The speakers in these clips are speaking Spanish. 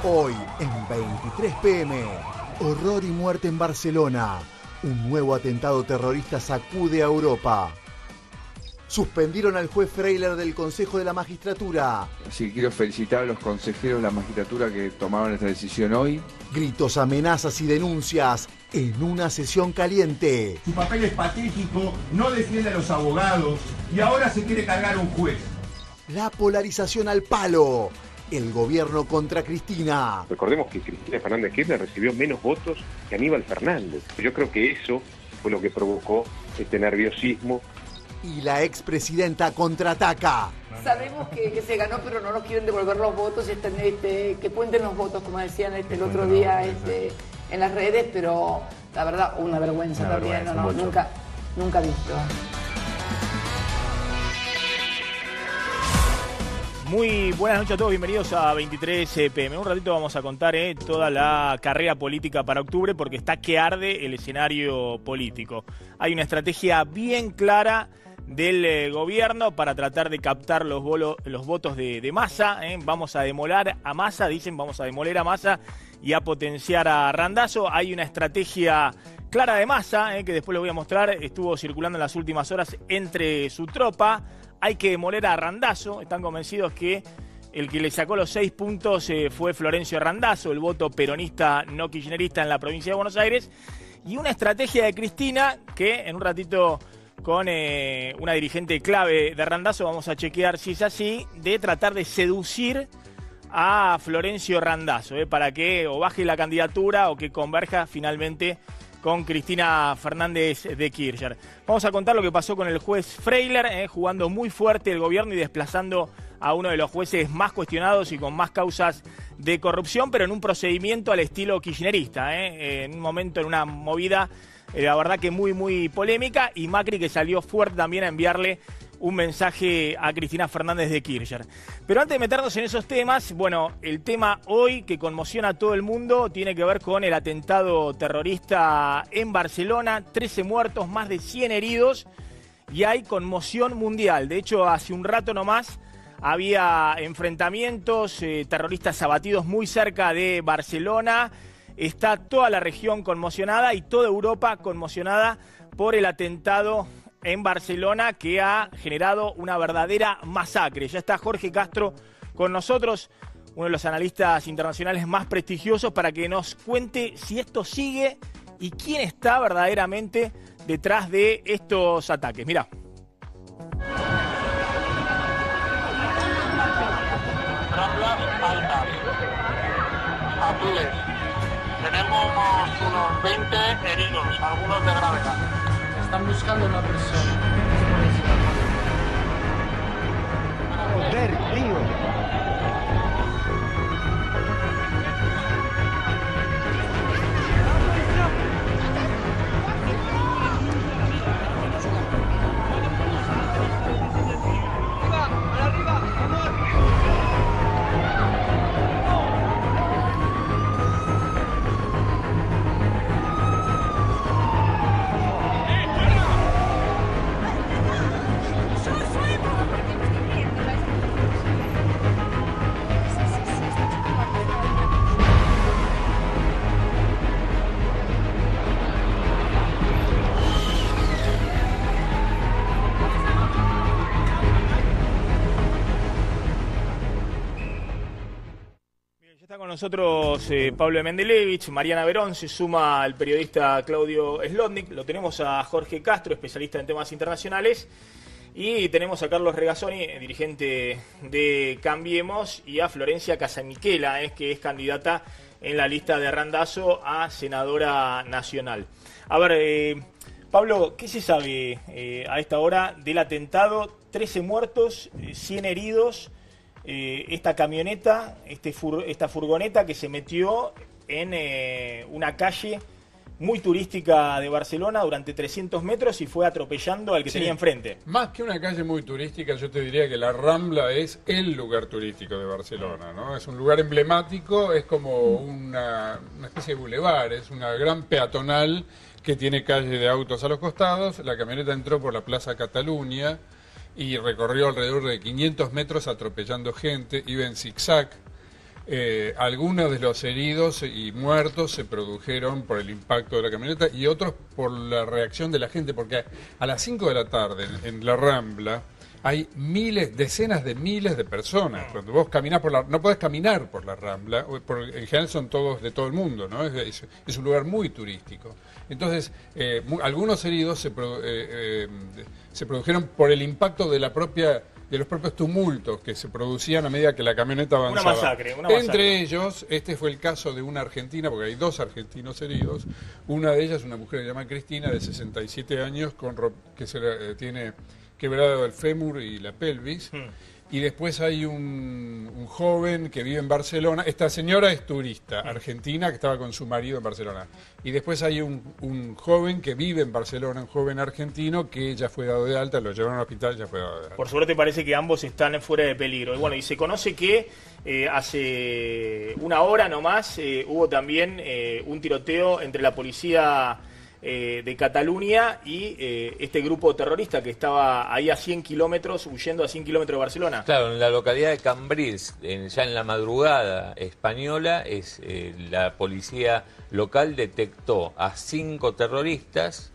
Hoy, en 23 PM, horror y muerte en Barcelona. Un nuevo atentado terrorista sacude a Europa. Suspendieron al juez Freiler del Consejo de la Magistratura. Así que quiero felicitar a los consejeros de la magistratura que tomaron esta decisión hoy. Gritos, amenazas y denuncias en una sesión caliente. Su papel es patético, no defiende a los abogados y ahora se quiere cargar un juez. La polarización al palo. El gobierno contra Cristina. Recordemos que Cristina Fernández de Kirchner recibió menos votos que Aníbal Fernández. Yo creo que eso fue lo que provocó este nerviosismo. Y la expresidenta contraataca. Sabemos que se ganó, pero no nos quieren devolver los votos, que cuenten los votos, como decían el otro día en las redes, pero la verdad, una vergüenza también, nunca visto. Muy buenas noches a todos, bienvenidos a 23 PM. En un ratito vamos a contar toda la carrera política para octubre porque está que arde el escenario político. Hay una estrategia bien clara del gobierno para tratar de captar los votos de Massa. Vamos a demoler a Massa, vamos a demoler a Massa y a potenciar a Randazzo. Hay una estrategia clara de Massa, que después les voy a mostrar, estuvo circulando en las últimas horas entre su tropa. Hay que demoler a Randazzo, están convencidos que el que le sacó los 6 puntos fue Florencio Randazzo, el voto peronista no kirchnerista en la provincia de Buenos Aires. Y una estrategia de Cristina que en un ratito con una dirigente clave de Randazzo vamos a chequear si es así, de tratar de seducir a Florencio Randazzo para que o baje la candidatura o que converja finalmente con Cristina Fernández de Kirchner. Vamos a contar lo que pasó con el juez Freiler, jugando muy fuerte el gobierno y desplazando a uno de los jueces más cuestionados y con más causas de corrupción, pero en un procedimiento al estilo kirchnerista, en un momento, en una movida, la verdad que muy polémica, y Macri que salió fuerte también a enviarle un mensaje a Cristina Fernández de Kirchner. Pero antes de meternos en esos temas, bueno, el tema hoy que conmociona a todo el mundo tiene que ver con el atentado terrorista en Barcelona, 13 muertos, más de 100 heridos, y hay conmoción mundial. De hecho, hace un rato nomás había enfrentamientos, terroristas abatidos muy cerca de Barcelona. Está toda la región conmocionada y toda Europa conmocionada por el atentado en Barcelona que ha generado una verdadera masacre. Ya está Jorge Castro con nosotros, uno de los analistas internacionales más prestigiosos, para que nos cuente si esto sigue y quién está verdaderamente detrás de estos ataques. Mirá. Ramblas altas, azules. Tenemos unos 20 heridos, algunos de gravedad. Están buscando una persona. Joder, tío. Nosotros Pablo Mendelevich, Mariana Verón, se suma al periodista Claudio Slotnick, lo tenemos a Jorge Castro, especialista en temas internacionales, y tenemos a Carlos Regazzoni, dirigente de Cambiemos, y a Florencia Casamichela, que es candidata en la lista de Randazzo a senadora nacional. A ver, Pablo, ¿qué se sabe a esta hora del atentado? 13 muertos, 100 heridos. Esta camioneta, esta furgoneta que se metió en una calle muy turística de Barcelona durante 300 metros y fue atropellando al que tenía enfrente. Más que una calle muy turística, yo te diría que la Rambla es el lugar turístico de Barcelona, ¿no? Es un lugar emblemático, es como una especie de bulevar, es una gran peatonal que tiene calle de autos a los costados. La camioneta entró por la Plaza Cataluña y recorrió alrededor de 500 metros atropellando gente, iba en zigzag. Algunos de los heridos y muertos se produjeron por el impacto de la camioneta y otros por la reacción de la gente, porque a las 5 de la tarde en la Rambla hay decenas de miles de personas. Cuando vos caminás no podés caminar por la Rambla, en general son todos de todo el mundo, ¿no? Es un lugar muy turístico. Entonces, algunos heridos se produjeron por el impacto de los propios tumultos que se producían a medida que la camioneta avanzaba. Una masacre. Entre ellos, este fue el caso de una argentina, porque hay 2 argentinos heridos. Una de ellas, una mujer que se llama Cristina, de 67 años, que tiene quebrado el fémur y la pelvis. Y después hay un joven que vive en Barcelona. Esta señora es turista argentina que estaba con su marido en Barcelona. Y después hay un joven que vive en Barcelona, un joven argentino que ya fue dado de alta, lo llevaron al hospital, ya fue dado de alta. Por suerte parece que ambos están fuera de peligro. Y bueno, y se conoce que hace una hora nomás hubo también un tiroteo entre la policía de Cataluña y este grupo terrorista que estaba ahí a 100 kilómetros, huyendo a 100 kilómetros de Barcelona. Claro, en la localidad de Cambrils, ya en la madrugada española, la policía local detectó a 5 terroristas,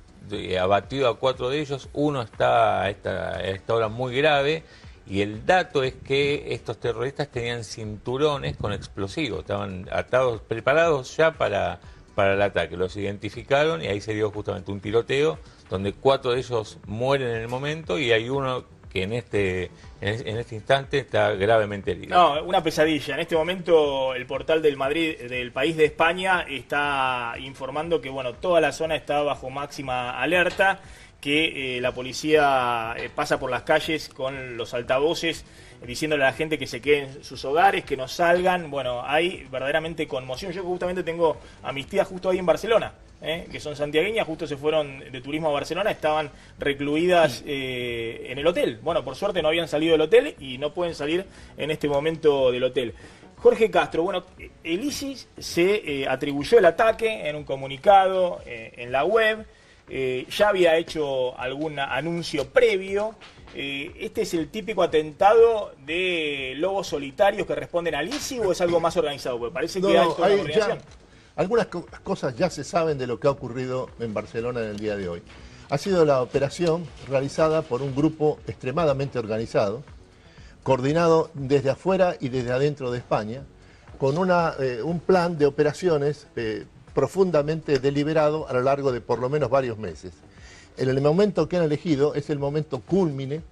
abatido a 4 de ellos, uno está a esta hora muy grave, y el dato es que estos terroristas tenían cinturones con explosivos, estaban atados, preparados ya para el ataque. Los identificaron y ahí se dio justamente un tiroteo donde 4 de ellos mueren en el momento y hay uno que en este instante está gravemente herido. No, una pesadilla. En este momento el portal del País de España está informando que bueno, toda la zona está bajo máxima alerta, que la policía pasa por las calles con los altavoces diciéndole a la gente que se quede en sus hogares, que no salgan. Bueno, hay verdaderamente conmoción. Yo justamente tengo a mis tías justo ahí en Barcelona, que son santiagueñas, justo se fueron de turismo a Barcelona, estaban recluidas en el hotel. Bueno, por suerte no habían salido del hotel y no pueden salir en este momento del hotel. Jorge Castro, bueno, el ISIS se atribuyó el ataque en un comunicado en la web. Ya había hecho algún anuncio previo. ¿Este es el típico atentado de lobos solitarios que responden al ISIS o es algo más organizado? Porque parece que hay toda una organización. Algunas cosas ya se saben de lo que ha ocurrido en Barcelona en el día de hoy. Ha sido la operación realizada por un grupo extremadamente organizado, coordinado desde afuera y desde adentro de España, con un plan de operaciones profundamente deliberado a lo largo de por lo menos varios meses. El momento que han elegido es el momento cúlmine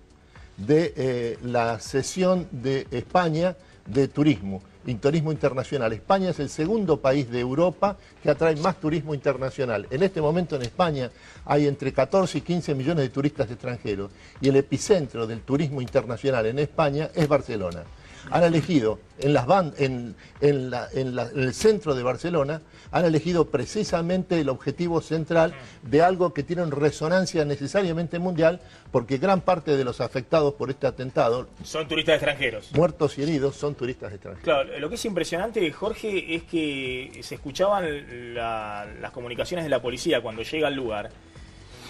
de la sesión de España de turismo internacional. España es el segundo país de Europa que atrae más turismo internacional. En este momento en España hay entre 14 y 15 millones de turistas extranjeros y el epicentro del turismo internacional en España es Barcelona. Han elegido en el centro de Barcelona, han elegido precisamente el objetivo central de algo que tiene resonancia necesariamente mundial, porque gran parte de los afectados por este atentado son turistas extranjeros. Muertos y heridos son turistas extranjeros. Claro, lo que es impresionante, Jorge, es que se escuchaban las comunicaciones de la policía cuando llega al lugar.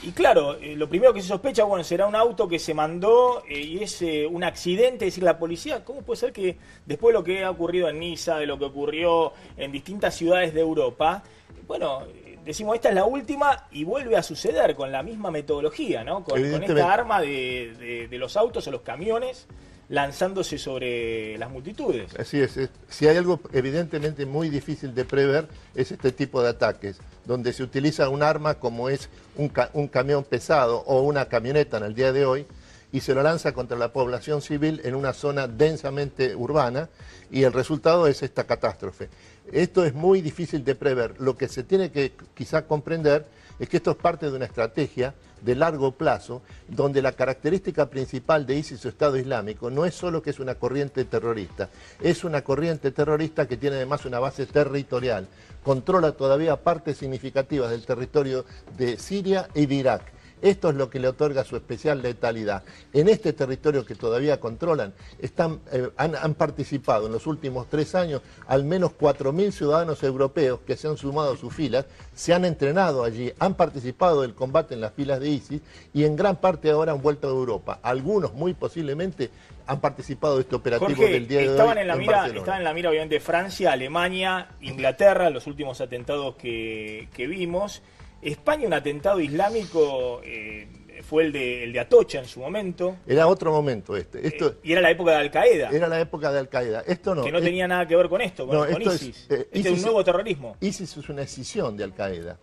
Y claro, lo primero que se sospecha, bueno, será un auto que se mandó y es un accidente. Es decir, la policía, ¿cómo puede ser que después de lo que ha ocurrido en Niza, de lo que ocurrió en distintas ciudades de Europa, bueno, decimos esta es la última y vuelve a suceder con la misma metodología, ¿no? Con esta arma de los autos o los camiones lanzándose sobre las multitudes. Así es. Si hay algo evidentemente muy difícil de prever es este tipo de ataques, donde se utiliza un arma como es un camión pesado o una camioneta en el día de hoy y se lo lanza contra la población civil en una zona densamente urbana y el resultado es esta catástrofe. Esto es muy difícil de prever. Lo que se tiene que quizá comprender es que esto es parte de una estrategia de largo plazo, donde la característica principal de ISIS o Estado Islámico no es solo que es una corriente terrorista, es una corriente terrorista que tiene además una base territorial, controla todavía partes significativas del territorio de Siria y de Irak. Esto es lo que le otorga su especial letalidad. En este territorio que todavía controlan, han participado en los últimos 3 años al menos 4.000 ciudadanos europeos que se han sumado a sus filas, se han entrenado allí, han participado del combate en las filas de ISIS y en gran parte ahora han vuelto a Europa. Algunos, muy posiblemente, han participado de este operativo Jorge, del día de hoy estaban en la mira obviamente Francia, Alemania, Inglaterra, los últimos atentados que vimos. España, un atentado islámico, fue el de Atocha en su momento. Era otro momento y era la época de Al-Qaeda. Era la época de Al-Qaeda. Esto no. Que no tenía nada que ver con esto, con ISIS. Es un nuevo terrorismo. ISIS es una escisión de Al-Qaeda.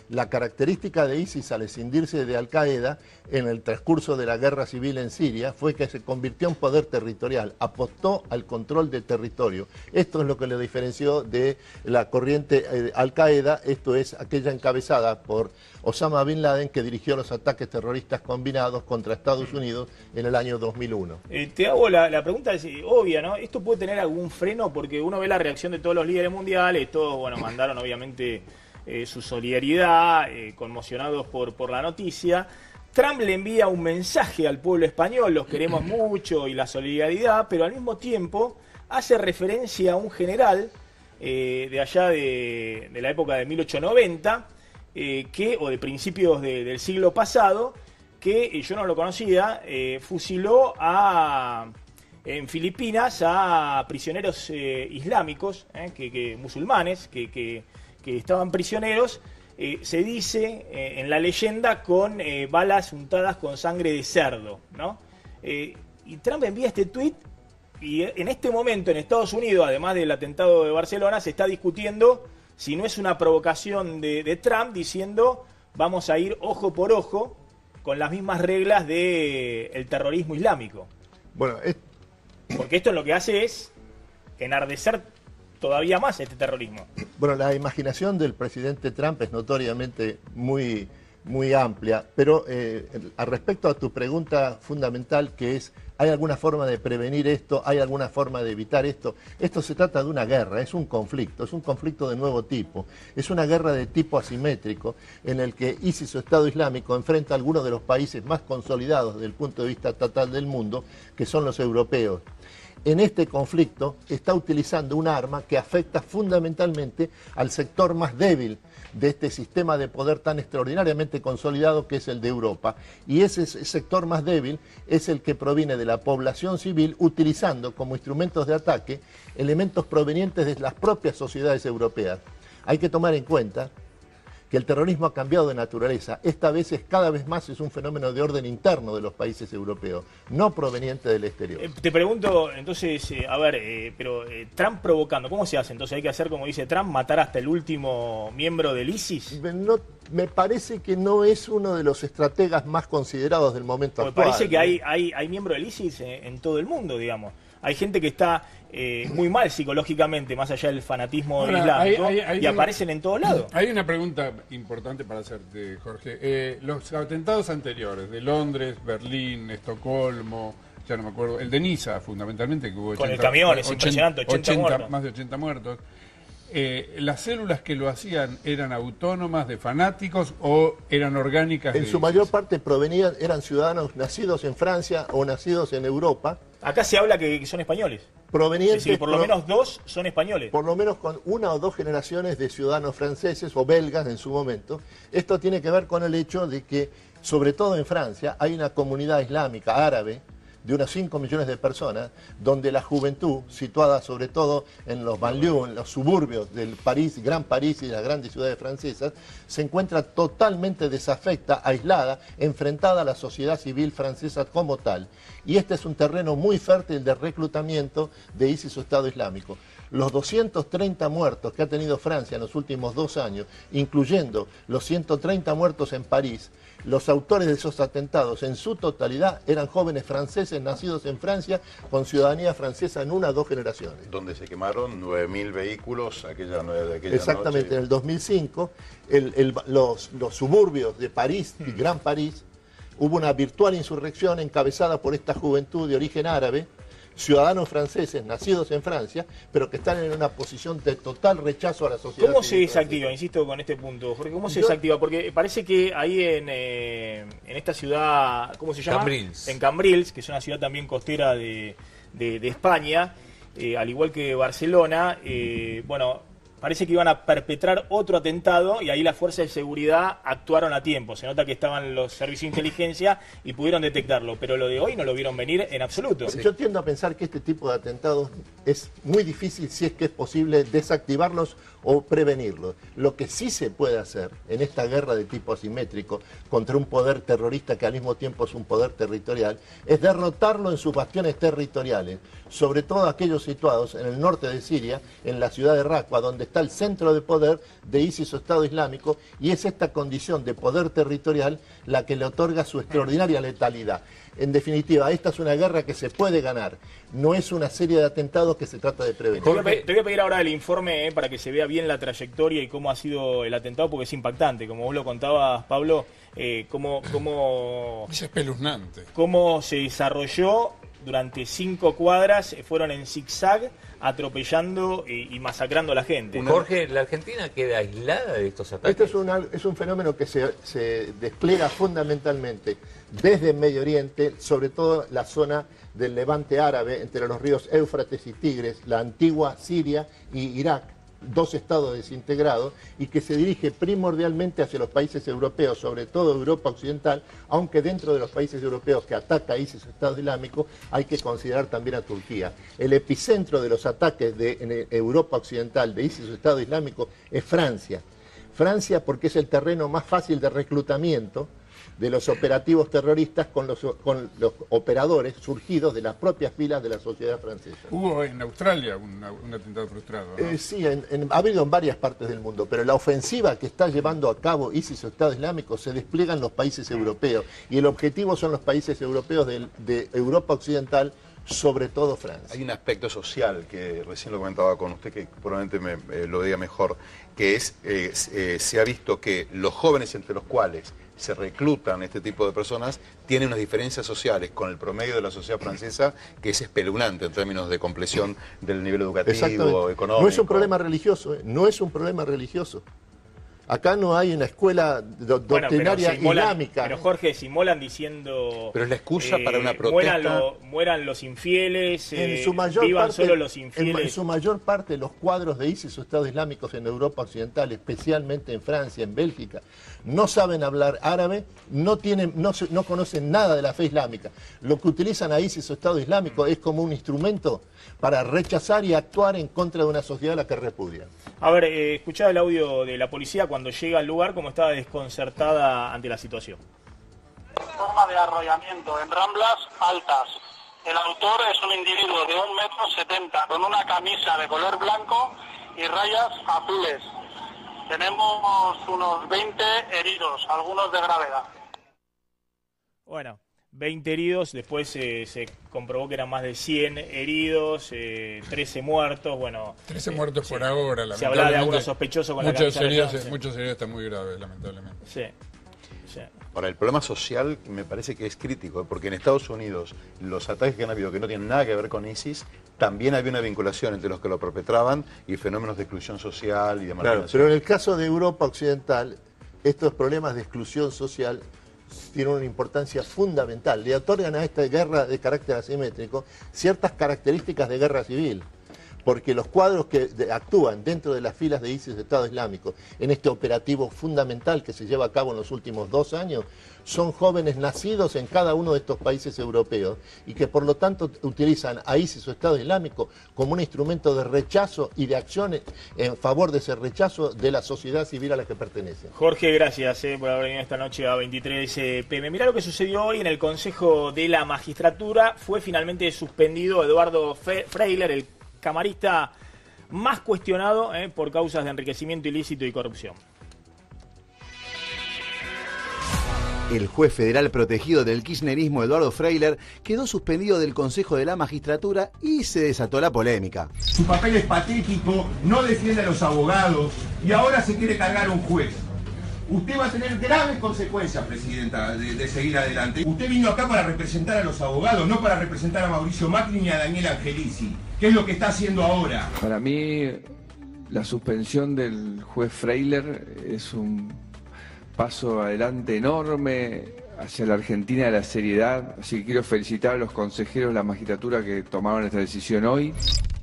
La característica de ISIS al escindirse de Al-Qaeda en el transcurso de la guerra civil en Siria fue que se convirtió en poder territorial, apostó al control del territorio. Esto es lo que le diferenció de la corriente Al-Qaeda, esto es aquella encabezada por Osama Bin Laden, que dirigió los ataques terroristas combinados contra Estados Unidos en el año 2001. Te hago la pregunta es obvia, ¿no? ¿Esto puede tener algún freno? Porque uno ve la reacción de todos los líderes mundiales, todos, bueno, mandaron obviamente su solidaridad, conmocionados por la noticia. Trump le envía un mensaje al pueblo español, los queremos mucho y la solidaridad, pero al mismo tiempo hace referencia a un general de allá de la época de 1890, o de principios del siglo pasado, que yo no lo conocía, fusiló en Filipinas a prisioneros islámicos, musulmanes, que estaban prisioneros, se dice en la leyenda, con balas untadas con sangre de cerdo, ¿no? Y Trump envía este tuit, y en este momento en Estados Unidos, además del atentado de Barcelona, se está discutiendo si no es una provocación de Trump diciendo vamos a ir ojo por ojo con las mismas reglas del terrorismo islámico. Bueno, porque esto lo que hace es enardecer todavía más este terrorismo. Bueno, la imaginación del presidente Trump es notoriamente muy amplia, pero respecto a tu pregunta fundamental, que es, ¿hay alguna forma de prevenir esto? ¿Hay alguna forma de evitar esto? Esto se trata de una guerra, es un conflicto de nuevo tipo, es una guerra de tipo asimétrico en el que ISIS o Estado Islámico enfrenta a algunos de los países más consolidados desde el punto de vista estatal del mundo, que son los europeos. En este conflicto está utilizando un arma que afecta fundamentalmente al sector más débil de este sistema de poder tan extraordinariamente consolidado que es el de Europa. Y ese sector más débil es el que proviene de la población civil, utilizando como instrumentos de ataque elementos provenientes de las propias sociedades europeas. Hay que tomar en cuenta que el terrorismo ha cambiado de naturaleza. Esta vez cada vez más es un fenómeno de orden interno de los países europeos, no proveniente del exterior. Te pregunto, entonces, pero Trump provocando, ¿cómo se hace? Entonces hay que hacer, como dice Trump, matar hasta el último miembro del ISIS. No, me parece que no es uno de los estrategas más considerados del momento actual. Me parece que hay miembros del ISIS en todo el mundo, digamos. Hay gente que está muy mal psicológicamente, más allá del fanatismo islámico, y aparecen en todos lados. Hay una pregunta importante para hacerte, Jorge. Los atentados anteriores, de Londres, Berlín, Estocolmo, ya no me acuerdo, el de Niza, fundamentalmente, que hubo con el camión, es impresionante, 80 muertos. Más de 80 muertos. ¿Las células que lo hacían eran autónomas de fanáticos o eran orgánicas? En su mayor parte eran ciudadanos nacidos en Francia o nacidos en Europa. Acá se habla que son españoles. Provenientes, es decir, por lo menos 2 son españoles. Por lo menos con 1 o 2 generaciones de ciudadanos franceses o belgas en su momento. Esto tiene que ver con el hecho de que, sobre todo en Francia, hay una comunidad islámica árabe de unos 5 millones de personas, donde la juventud, situada sobre todo en los banlieues, en los suburbios del Gran París y de las grandes ciudades francesas, se encuentra totalmente desafecta, aislada, enfrentada a la sociedad civil francesa como tal. Y este es un terreno muy fértil de reclutamiento de ISIS o Estado Islámico. Los 230 muertos que ha tenido Francia en los últimos 2 años, incluyendo los 130 muertos en París, los autores de esos atentados en su totalidad eran jóvenes franceses nacidos en Francia con ciudadanía francesa en 1 o 2 generaciones. Donde se quemaron 9.000 vehículos aquella Exactamente, noche. En el 2005, los suburbios de París y Gran París, hubo una virtual insurrección encabezada por esta juventud de origen árabe, ciudadanos franceses nacidos en Francia, pero que están en una posición de total rechazo a la sociedad. ¿Cómo se desactiva? Insisto con este punto, Jorge, ¿cómo se desactiva? Porque parece que ahí en esta ciudad, ¿cómo se llama? Cambrils. En Cambrils, que es una ciudad también costera de España, al igual que Barcelona, bueno, parece que iban a perpetrar otro atentado y ahí las fuerzas de seguridad actuaron a tiempo. Se nota que estaban los servicios de inteligencia y pudieron detectarlo, pero lo de hoy no lo vieron venir en absoluto. Sí. Yo tiendo a pensar que este tipo de atentados es muy difícil, si es que es posible, desactivarlos o prevenirlos. Lo que sí se puede hacer en esta guerra de tipo asimétrico contra un poder terrorista que al mismo tiempo es un poder territorial, es derrotarlo en sus bastiones territoriales, sobre todo aquellos situados en el norte de Siria, en la ciudad de Raqqa, donde está el centro de poder de ISIS o Estado Islámico, y es esta condición de poder territorial la que le otorga su extraordinaria letalidad. En definitiva, esta es una guerra que se puede ganar, no es una serie de atentados que se trata de prevenir. Te voy a pedir ahora el informe para que se vea bien la trayectoria y cómo ha sido el atentado, porque es impactante, como vos lo contabas, Pablo, es espeluznante. Cómo se desarrolló durante 5 cuadras, fueron en zigzag, atropellando y masacrando a la gente. Jorge, ¿la Argentina queda aislada de estos ataques? Este es un fenómeno que se despliega fundamentalmente desde Medio Oriente, sobre todo la zona del levante árabe, entre los ríos Éufrates y Tigres, la antigua Siria y Irak, 2 estados desintegrados, y que se dirige primordialmente hacia los países europeos, sobre todo Europa Occidental, aunque dentro de los países europeos que ataca ISIS o Estado Islámico hay que considerar también a Turquía. El epicentro de los ataques en Europa Occidental de ISIS o Estado Islámico es Francia. Francia porque es el terreno más fácil de reclutamiento de los operativos terroristas con los operadores surgidos de las propias filas de la sociedad francesa. Hubo en Australia un atentado frustrado, ¿no? Sí, ha habido en varias partes del mundo, pero la ofensiva que está llevando a cabo ISIS o Estado Islámico se despliega en los países europeos, y el objetivo son los países europeos de Europa Occidental, sobre todo Francia. Hay un aspecto social que recién lo comentaba con usted, que probablemente lo diga mejor, que es, se ha visto que los jóvenes entre los cuales se reclutan este tipo de personas tienen unas diferencias sociales con el promedio de la sociedad francesa que es espeluznante en términos de compleción del nivel educativo, económico. No es un problema religioso, no es un problema religioso. Acá no hay una escuela doctrinaria islámica. Pero Jorge, si molan diciendo... Pero es la excusa para una protesta. Mueran los infieles, vivan parte, solo los infieles. En su mayor parte los cuadros de ISIS o Estados Islámicos en Europa Occidental, especialmente en Francia, en Bélgica, no saben hablar árabe, no conocen nada de la fe islámica. Lo que utilizan a ISIS o Estado Islámico es como un instrumento para rechazar y actuar en contra de una sociedad a la que repudian. A ver, escuchá el audio de la policía cuando llega al lugar, como estaba desconcertada ante la situación. Forma de arrollamiento en Ramblas Altas. El autor es un individuo de 1,70 m con una camisa de color blanco y rayas azules. Tenemos unos 20 heridos, algunos de gravedad. Bueno, 20 heridos, después se comprobó que eran más de 100 heridos, 13 muertos, bueno... 13 muertos por ahora, lamentablemente. Se hablaba de algunos sospechosos con la camisa de muchos heridos están muy graves, lamentablemente. Sí, sí. Ahora, el problema social me parece que es crítico, porque en Estados Unidos los ataques que han habido que no tienen nada que ver con ISIS, también había una vinculación entre los que lo perpetraban y fenómenos de exclusión social y de marginación. Claro, pero en el caso de Europa Occidental, estos problemas de exclusión social tienen una importancia fundamental. Le otorgan a esta guerra de carácter asimétrico ciertas características de guerra civil, porque los cuadros que actúan dentro de las filas de ISIS, de Estado Islámico, en este operativo fundamental que se lleva a cabo en los últimos 2 años, son jóvenes nacidos en cada uno de estos países europeos y que por lo tanto utilizan a ISIS o Estado Islámico como un instrumento de rechazo y de acciones en favor de ese rechazo de la sociedad civil a la que pertenecen. Jorge, gracias por haber venido esta noche a 23 PM. Mirá lo que sucedió hoy en el Consejo de la Magistratura. Fue finalmente suspendido Eduardo Freyler, el camarista más cuestionado por causas de enriquecimiento ilícito y corrupción. El juez federal protegido del kirchnerismo, Eduardo Freyler, quedó suspendido del Consejo de la Magistratura y se desató la polémica. Su papel es patético, no defiende a los abogados y ahora se quiere cargar un juez. Usted va a tener graves consecuencias, Presidenta, de seguir adelante. Usted vino acá para representar a los abogados, no para representar a Mauricio Macri ni a Daniel Angelici. ¿Qué es lo que está haciendo ahora? Para mí, la suspensión del juez Freiler es un paso adelante enorme hacia la Argentina de la seriedad. Así que quiero felicitar a los consejeros de la magistratura que tomaron esta decisión hoy.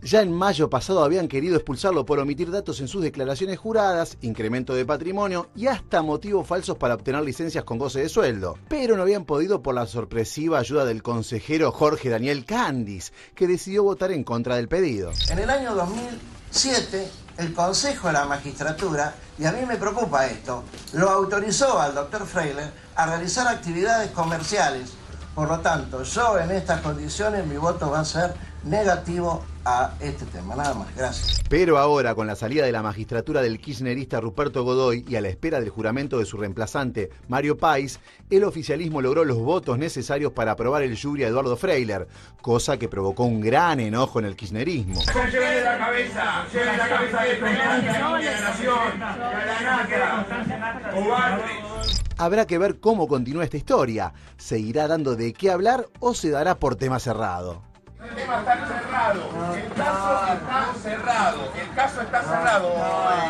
Ya en mayo pasado habían querido expulsarlo por omitir datos en sus declaraciones juradas, incremento de patrimonio y hasta motivos falsos para obtener licencias con goce de sueldo. Pero no habían podido por la sorpresiva ayuda del consejero Jorge Daniel Candis, que decidió votar en contra del pedido. En el año 2007, el Consejo de la Magistratura, y a mí me preocupa esto, lo autorizó al doctor Freiler a realizar actividades comerciales. Por lo tanto, yo en estas condiciones mi voto va a ser negativo a este tema, nada más, gracias. Pero ahora, con la salida de la magistratura del kirchnerista Ruperto Godoy y a la espera del juramento de su reemplazante, Mario País, el oficialismo logró los votos necesarios para aprobar el jury a Eduardo Freiler, cosa que provocó un gran enojo en el kirchnerismo. Llévenle la cabeza de Esperanza, la nación, la nata, cobardes. Habrá que ver cómo continúa esta historia. ¿Seguirá dando de qué hablar o se dará por tema cerrado? El tema está cerrado, el caso está cerrado, el caso está cerrado.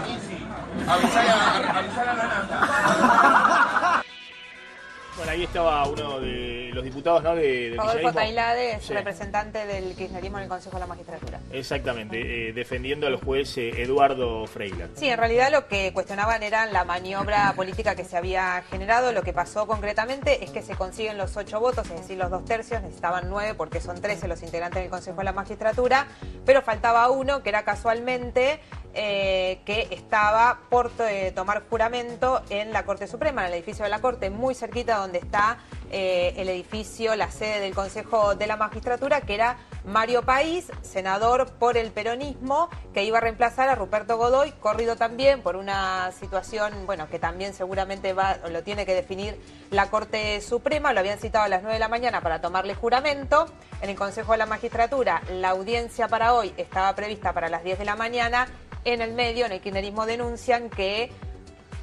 Easy, avisar a la nata. Bueno, ahí estaba uno de los diputados, ¿no? del Rodolfo Tailade, sí, representante del kirchnerismo en el Consejo de la Magistratura. Exactamente, defendiendo al juez Eduardo Freiler. Sí, en realidad lo que cuestionaban era la maniobra política que se había generado. Lo que pasó concretamente es que se consiguen los 8 votos, es decir, los 2/3, necesitaban 9 porque son 13 los integrantes del Consejo de la Magistratura, pero faltaba uno que era casualmente que estaba por tomar juramento en la Corte Suprema, en el edificio de la Corte, muy cerquita donde está el edificio, la sede del Consejo de la Magistratura, que era Mario País, senador por el peronismo, que iba a reemplazar a Ruperto Godoy, corrido también por una situación, bueno, que también seguramente lo tiene que definir la Corte Suprema. Lo habían citado a las 9 de la mañana para tomarle juramento. En el Consejo de la Magistratura, la audiencia para hoy estaba prevista para las 10 de la mañana. En el medio, en el kirchnerismo denuncian que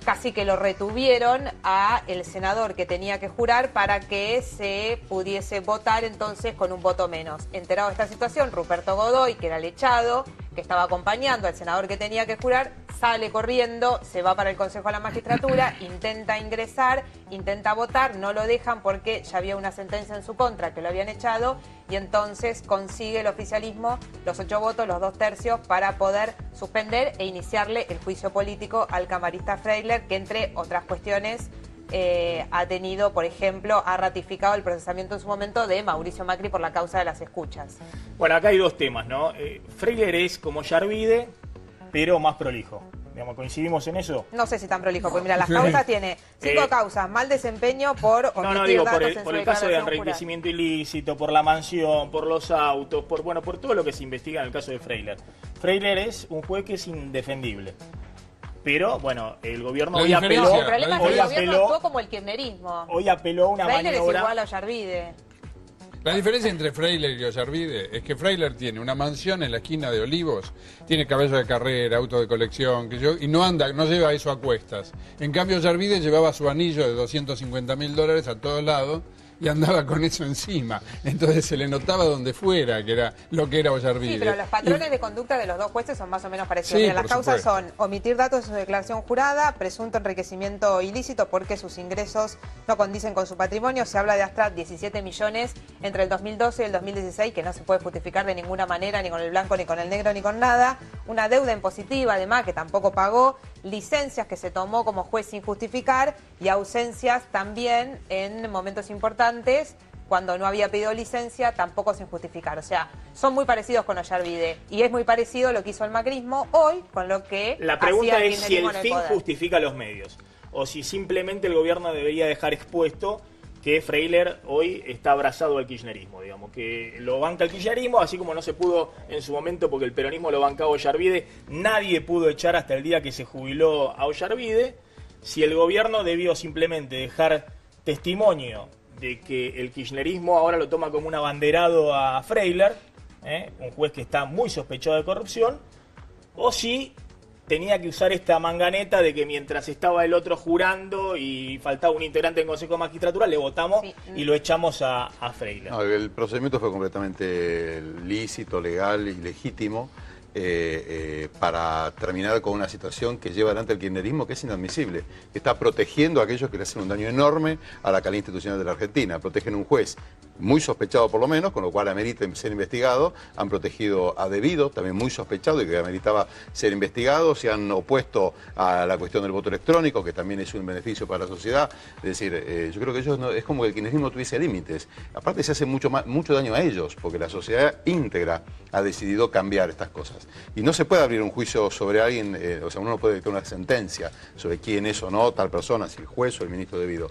casi que lo retuvieron a el senador que tenía que jurar para que se pudiese votar entonces con un voto menos. Enterado de esta situación, Ruperto Godoy, que era el echado, que estaba acompañando al senador que tenía que jurar, sale corriendo, se va para el Consejo de la Magistratura, intenta ingresar, intenta votar, no lo dejan porque ya había una sentencia en su contra que lo habían echado, y entonces consigue el oficialismo los 8 votos, los 2/3, para poder suspender e iniciarle el juicio político al camarista Freiler, que entre otras cuestiones ha tenido, por ejemplo, ha ratificado el procesamiento en su momento de Mauricio Macri por la causa de las escuchas. Bueno, acá hay dos temas, ¿no? Freiler es como Yarvide, pero más prolijo. Digamos, ¿coincidimos en eso? No sé si tan prolijo, porque mira, las causas tiene 5 causas: mal desempeño por omitir datos en por su el caso de declaración enriquecimiento ilícito, por la mansión, por los autos, por todo lo que se investiga en el caso de Freiler. Freiler es un juez que es indefendible. Pero, bueno, el gobierno hoy apeló... El problema es que el gobierno actuó como el kirchnerismo. Hoy apeló a una Freiler maniobra... es igual a Ollarvide. La diferencia entre Freiler y Ollarvide es que Freiler tiene una mansión en la esquina de Olivos, tiene caballo de carrera, auto de colección, y no lleva eso a cuestas. En cambio, Ollarvide llevaba su anillo de $250.000 a todos lados y andaba con eso encima. Entonces se le notaba donde fuera que era lo que era Ollarvide. Sí, pero los patrones de conducta de los dos jueces son más o menos parecidos. Sí, Mira, las causas son omitir datos de su declaración jurada, presunto enriquecimiento ilícito porque sus ingresos no condicen con su patrimonio. Se habla de hasta 17 millones entre el 2012 y el 2016, que no se puede justificar de ninguna manera, ni con el blanco, ni con el negro, ni con nada. Una deuda impositiva, además, que tampoco pagó. Licencias que se tomó como juez sin justificar y ausencias también en momentos importantes cuando no había pedido licencia, tampoco sin justificar. O sea, son muy parecidos con Ollarvide y es muy parecido lo que hizo el macrismo hoy con lo que la pregunta hacía el es si el kirchnerismo en fin poder. justifica los medios o si simplemente el gobierno debería dejar expuesto que Freiler hoy está abrazado al kirchnerismo, digamos, que lo banca el kirchnerismo, así como no se pudo en su momento porque el peronismo lo bancaba a Ollarvide, nadie pudo echar hasta el día que se jubiló a Ollarvide. Si el gobierno debió simplemente dejar testimonio de que el kirchnerismo ahora lo toma como un abanderado a Freiler, un juez que está muy sospechado de corrupción, o si tenía que usar esta manganeta de que mientras estaba el otro jurando y faltaba un integrante del Consejo de Magistratura, le votamos y lo echamos a Freyler. No, el procedimiento fue completamente lícito, legal y legítimo para terminar con una situación que lleva adelante el kirchnerismo, que es inadmisible. Está protegiendo a aquellos que le hacen un daño enorme a la calidad institucional de la Argentina. Protegen a un juez muy sospechado por lo menos, con lo cual amerita ser investigado. Han protegido a Devido, también muy sospechado y que ameritaba ser investigado. Se han opuesto a la cuestión del voto electrónico, que también es un beneficio para la sociedad. Es decir, yo creo que ellos es como que el kirchnerismo no tuviese límites. Aparte se hace mucho daño a ellos, porque la sociedad íntegra ha decidido cambiar estas cosas. Y no se puede abrir un juicio sobre alguien, o sea, uno no puede dictar una sentencia sobre quién es o no tal persona, si el juez o el ministro Devido.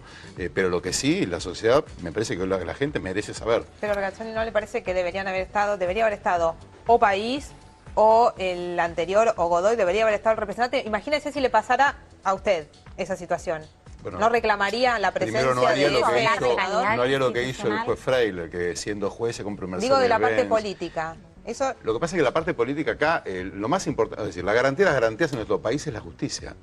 Pero lo que sí, la sociedad, me parece que la gente merece saber. Pero Regazzoni, ¿no le parece que debería haber estado o País o el anterior o Godoy, debería haber estado el representante? Imagínese si le pasara a usted esa situación. Bueno, ¿no reclamaría la presencia no haría de ese senador? No haría lo que hizo el juez Freyler, que siendo juez se compró un Mercedes Digo de la parte Benz. política. Eso... Lo que pasa es que la parte política acá, lo más importante, es decir, la garantía de las garantías en nuestro país es la justicia.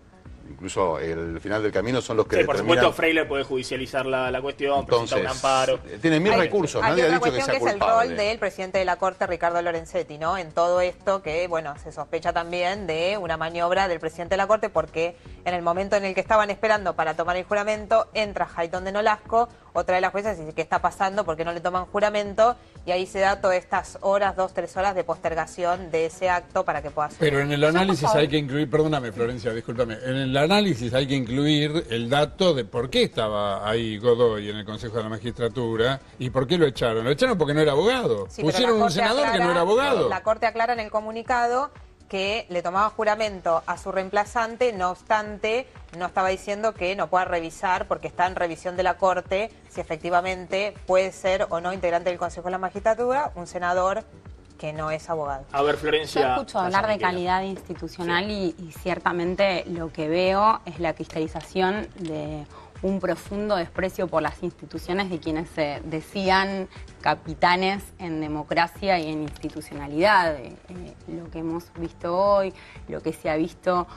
Incluso el final del camino son los que determinan... Por supuesto, Freyler puede judicializar la cuestión, entonces, presentar un amparo. Tiene mil recursos, nadie ha dicho que sea culpable. Hay otra cuestión que es el rol del presidente de la Corte, Ricardo Lorenzetti, ¿no? En todo esto que, bueno, se sospecha también de una maniobra del presidente de la Corte, porque en el momento en el que estaban esperando para tomar el juramento, entra Jaytón de Nolasco, otra de las juezas, y dice, ¿qué está pasando? ¿Por qué no le toman juramento? Y ahí se da todas estas horas, 2-3 horas de postergación de ese acto para que pueda ser. Pero en el análisis hay que incluir, perdóname Florencia, discúlpame, en el análisis hay que incluir el dato de por qué estaba ahí Godoy en el Consejo de la Magistratura y por qué lo echaron. Lo echaron porque no era abogado. Sí, pusieron un senador que no era abogado. La Corte aclara en el comunicado que le tomaba juramento a su reemplazante, no obstante, no estaba diciendo que no pueda revisar, porque está en revisión de la Corte, si efectivamente puede ser o no integrante del Consejo de la Magistratura un senador que no es abogado. A ver, Florencia. Yo escucho hablar de calidad institucional y ciertamente lo que veo es la cristalización de un profundo desprecio por las instituciones de quienes se decían capitanes en democracia y en institucionalidad. Lo que hemos visto hoy, lo que se ha visto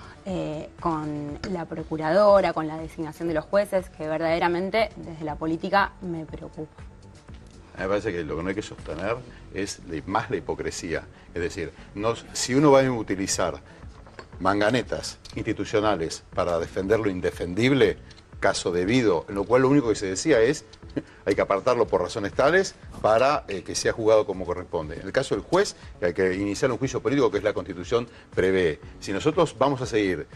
con la procuradora, con la designación de los jueces, que verdaderamente desde la política me preocupa. Me parece que lo que no hay que sostener es más la hipocresía. Es decir, si uno va a utilizar manganetas institucionales para defender lo indefendible, caso Devido, en lo cual lo único que se decía es hay que apartarlo por razones tales para que sea juzgado como corresponde. En el caso del juez, hay que iniciar un juicio político que es la Constitución prevé. Si nosotros vamos a seguir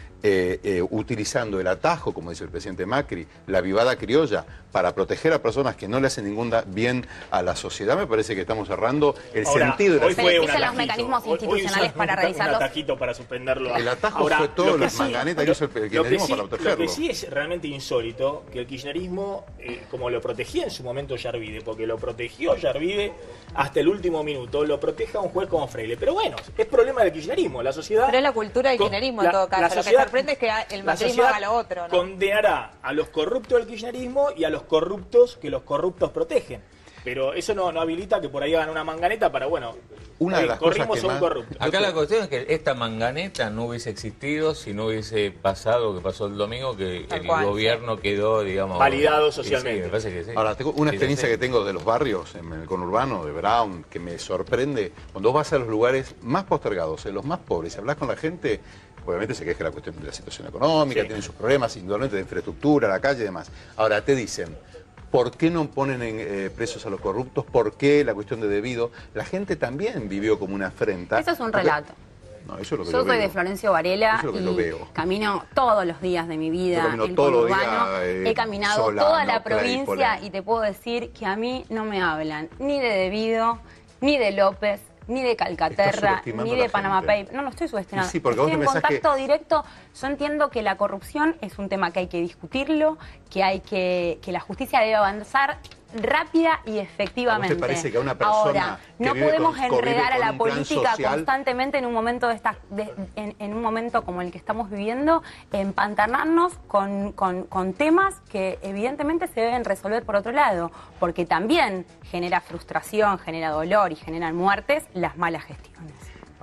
utilizando el atajo, como dice el presidente Macri, la vivada criolla, para proteger a personas que no le hacen ningún bien a la sociedad, me parece que estamos cerrando el sentido de la Se usan los mecanismos institucionales para revisarlos. Un atajito para suspenderlo. El atajo fue todo las manganetas que usa el kirchnerismo para protegerlo. Lo que sí es realmente insólito, que el kirchnerismo, como lo protegía en su momento Yarvide, porque lo protegió Yarvide hasta el último minuto, lo proteja un juez como Freyler. Pero bueno, es problema del kirchnerismo, la sociedad... Pero es la cultura del kirchnerismo en todo caso. Lo que sorprende es que el macrismo haga lo otro, ¿no? Condenará a los corruptos del kirchnerismo y a los corruptos que los corruptos protegen. Pero eso no habilita que por ahí hagan una manganeta para, bueno, una de las corrimos a un corrupto. Acá la cuestión es que esta manganeta no hubiese existido si no hubiese pasado lo que pasó el domingo, que el gobierno quedó, digamos... validado socialmente. Sí, me parece que sí. Ahora, tengo una experiencia que tengo de los barrios, en el conurbano, de Brown, que me sorprende. Cuando vos vas a los lugares más postergados, en los más pobres, y hablas con la gente... Obviamente se queja la cuestión de la situación económica, tienen sus problemas, indudablemente de infraestructura, la calle y demás. Ahora, te dicen... ¿Por qué no ponen presos a los corruptos? ¿Por qué la cuestión de Devido? La gente también vivió como una afrenta. Eso es un relato. No, eso es lo que yo soy de Florencio Varela y camino todos los días de mi vida en conurbano. He caminado toda la provincia y te puedo decir que a mí no me hablan ni de Devido, ni de López, ni de Calcaterra, ni de Panama Papers. No, no estoy subestimando. Sí, porque estoy en contacto directo. Yo entiendo que la corrupción es un tema que hay que discutirlo, que la justicia debe avanzar rápida y efectivamente. ¿A usted parece que a una persona ahora no podemos enredar a la política constantemente en un momento en un momento como el que estamos viviendo, empantanarnos con temas que evidentemente se deben resolver por otro lado, porque también genera frustración, genera dolor y generan muertes las malas gestiones.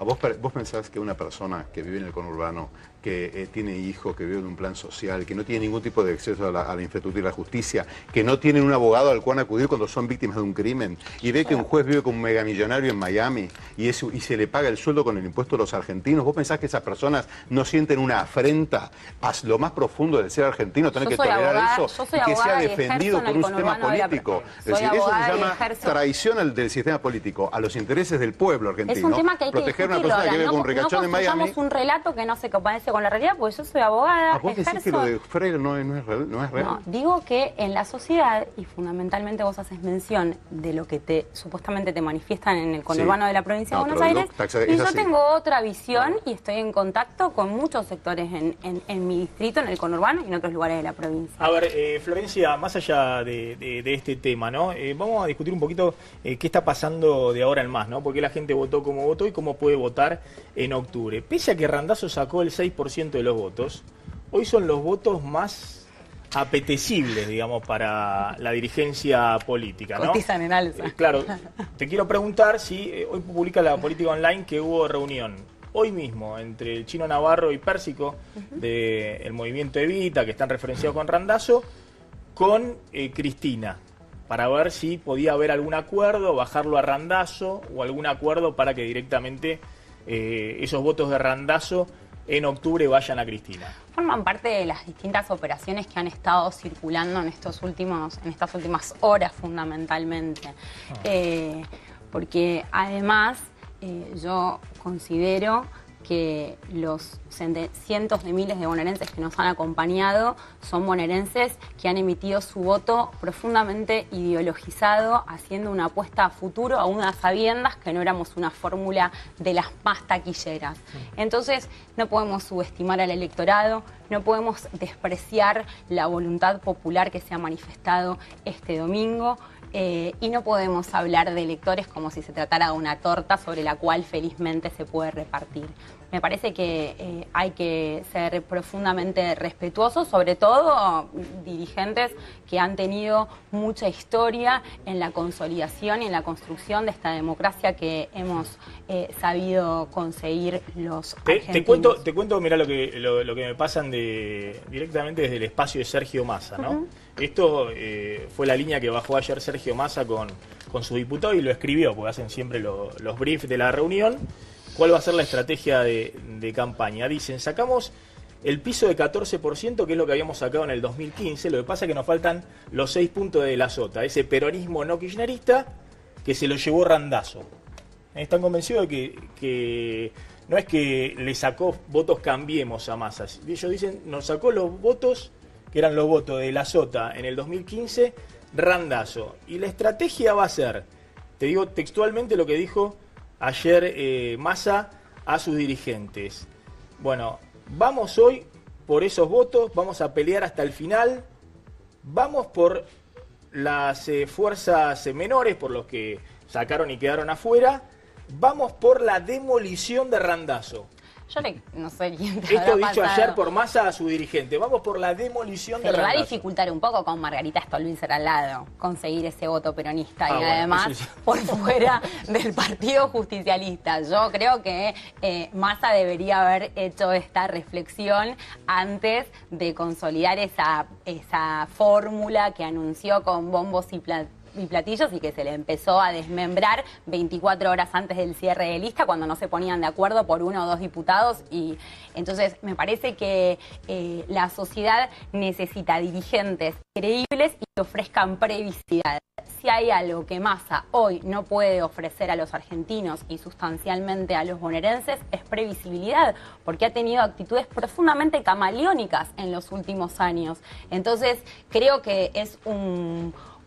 ¿Vos pensás que una persona que vive en el conurbano, que tiene hijos, que vive en un plan social, que no tiene ningún tipo de acceso a la infraestructura y la justicia, que no tiene un abogado al cual acudir cuando son víctimas de un crimen, y ve que un juez vive como un megamillonario en Miami y se le paga el sueldo con el impuesto de los argentinos? ¿Vos pensás que esas personas no sienten una afrenta a lo más profundo del ser argentino, tener que tolerar eso y que sea defendido por un sistema político? Es decir, eso se llama traición del sistema político a los intereses del pueblo argentino. Es un tema que hay que proteger a una persona que vive con un ricachón en Miami. No un relato que no se compadece con la realidad, porque yo soy abogada. ¿Vos decís que lo de Freire no es real? No, digo que en la sociedad, y fundamentalmente vos haces mención de lo que supuestamente te manifiestan en el conurbano de la provincia de Buenos Aires, y yo tengo otra visión y estoy en contacto con muchos sectores en mi distrito, en el conurbano y en otros lugares de la provincia. A ver, Florencia, más allá de este tema, ¿no? Vamos a discutir un poquito qué está pasando de ahora en más, ¿no? Porque la gente votó como votó y cómo puede votar en octubre. Pese a que Randazzo sacó el 6% de los votos, hoy son los votos más apetecibles, digamos, para la dirigencia política, ¿no? Cotizan en alza. Claro, te quiero preguntar si hoy publica la Política Online que hubo reunión hoy mismo entre el Chino Navarro y Pérsico del movimiento Evita, que están referenciados con Randazzo, con Cristina, para ver si podía haber algún acuerdo, bajarlo a Randazzo o algún acuerdo para que directamente esos votos de Randazzo en octubre vayan a Cristina. Forman parte de las distintas operaciones que han estado circulando en estas últimas horas fundamentalmente. Porque además yo considero que los cientos de miles de bonaerenses que nos han acompañado son bonaerenses que han emitido su voto profundamente ideologizado, haciendo una apuesta a futuro, a unas sabiendas que no éramos una fórmula de las más taquilleras. Entonces no podemos subestimar al electorado, no podemos despreciar la voluntad popular que se ha manifestado este domingo. Y no podemos hablar de electores como si se tratara de una torta sobre la cual felizmente se puede repartir. Me parece que hay que ser profundamente respetuosos, sobre todo dirigentes que han tenido mucha historia en la consolidación y en la construcción de esta democracia que hemos sabido conseguir los argentinos. Te cuento, mirá lo que me pasan directamente desde el espacio de Sergio Massa, ¿no? Esto fue la línea que bajó ayer Sergio Massa con su diputado y lo escribió, porque hacen siempre los briefs de la reunión. ¿Cuál va a ser la estrategia de campaña? Dicen, sacamos el piso de 14%, que es lo que habíamos sacado en el 2015. Lo que pasa es que nos faltan los 6 puntos de la sota, ese peronismo no kirchnerista que se lo llevó Randazzo. Están convencidos de que no es que le sacó votos Cambiemos a Massa. Ellos dicen, nos sacó los votos, que eran los votos de la sota en el 2015, Randazzo. Y la estrategia va a ser, te digo textualmente lo que dijo ayer Massa a sus dirigentes. Bueno, vamos hoy por esos votos, vamos a pelear hasta el final, vamos por las fuerzas menores, por los que sacaron y quedaron afuera, vamos por la demolición de Randazzo. Yo no sé quién te Esto habrá dicho pasado. ayer por Massa a su dirigente. Vamos por la demolición de Se le va a Randazzo. dificultar un poco con Margarita Stolbizer al lado conseguir ese voto peronista y Bueno, además eso sí. por fuera del Partido Justicialista. Yo creo que Massa debería haber hecho esta reflexión antes de consolidar esa fórmula que anunció con bombos y platillos y que se le empezó a desmembrar 24 horas antes del cierre de lista cuando no se ponían de acuerdo por 1 o 2 diputados. Y entonces me parece que la sociedad necesita dirigentes creíbles y que ofrezcan previsibilidad. Si hay algo que Massa hoy no puede ofrecer a los argentinos y sustancialmente a los bonaerenses es previsibilidad, porque ha tenido actitudes profundamente camaleónicas en los últimos años. Entonces creo que es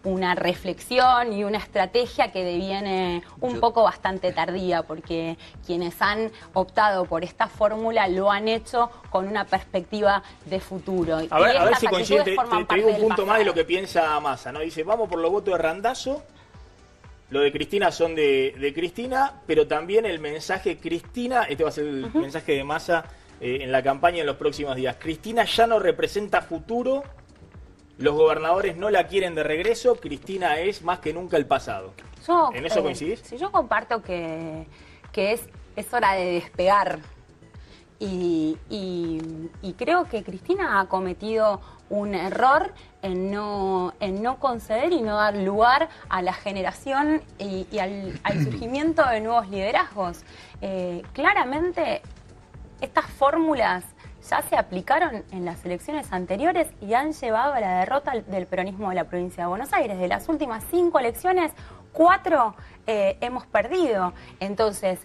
una reflexión y una estrategia que deviene un poco bastante tardía, porque quienes han optado por esta fórmula lo han hecho con una perspectiva de futuro. A ver si coincide, te digo un punto más de lo que piensa Massa, ¿no? Dice, vamos por los votos de Randazzo, lo de Cristina son de Cristina, pero también el mensaje Cristina, este va a ser el mensaje de Massa en la campaña en los próximos días. Cristina ya no representa futuro. Los gobernadores no la quieren de regreso, Cristina es más que nunca el pasado. ¿En eso coincidís? Si yo comparto que es es hora de despegar. Y creo que Cristina ha cometido un error en no conceder y no dar lugar a la generación y al surgimiento de nuevos liderazgos. Claramente, estas fórmulas ya se aplicaron en las elecciones anteriores y han llevado a la derrota del peronismo de la provincia de Buenos Aires. De las últimas 5 elecciones, 4 hemos perdido. Entonces,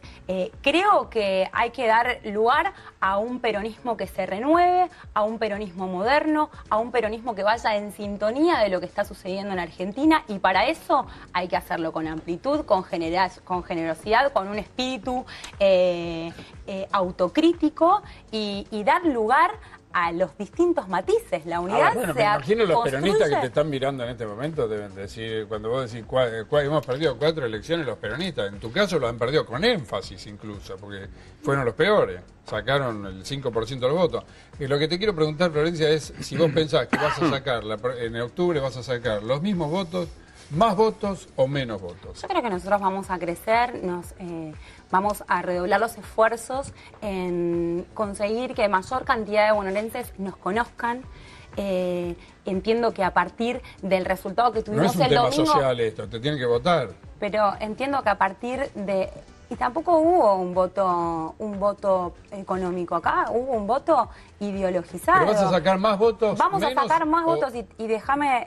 creo que hay que dar lugar a un peronismo que se renueve, a un peronismo moderno, a un peronismo que vaya en sintonía de lo que está sucediendo en Argentina, y para eso hay que hacerlo con amplitud, con generosidad, con un espíritu autocrítico y dar lugar a los distintos matices. La unidad bueno, se me imagino los construye... peronistas que te están mirando en este momento deben decir, cuando vos decís hemos perdido 4 elecciones, los peronistas, en tu caso lo han perdido con énfasis incluso, porque fueron los peores, sacaron el 5% de los votos. Y lo que te quiero preguntar, Florencia, es si vos pensás que vas a sacar, en octubre vas a sacar los mismos votos, más votos o menos votos. Yo creo que nosotros vamos a crecer, vamos a redoblar los esfuerzos en conseguir que mayor cantidad de bonaerenses nos conozcan. Entiendo que a partir del resultado que tuvimos el domingo... No es un tema social esto, te tienen que votar. Pero entiendo que a partir de... Y tampoco hubo un voto económico acá, hubo un voto ideologizado. ¿Pero vas a sacar más votos? Vamos a sacar más votos y déjame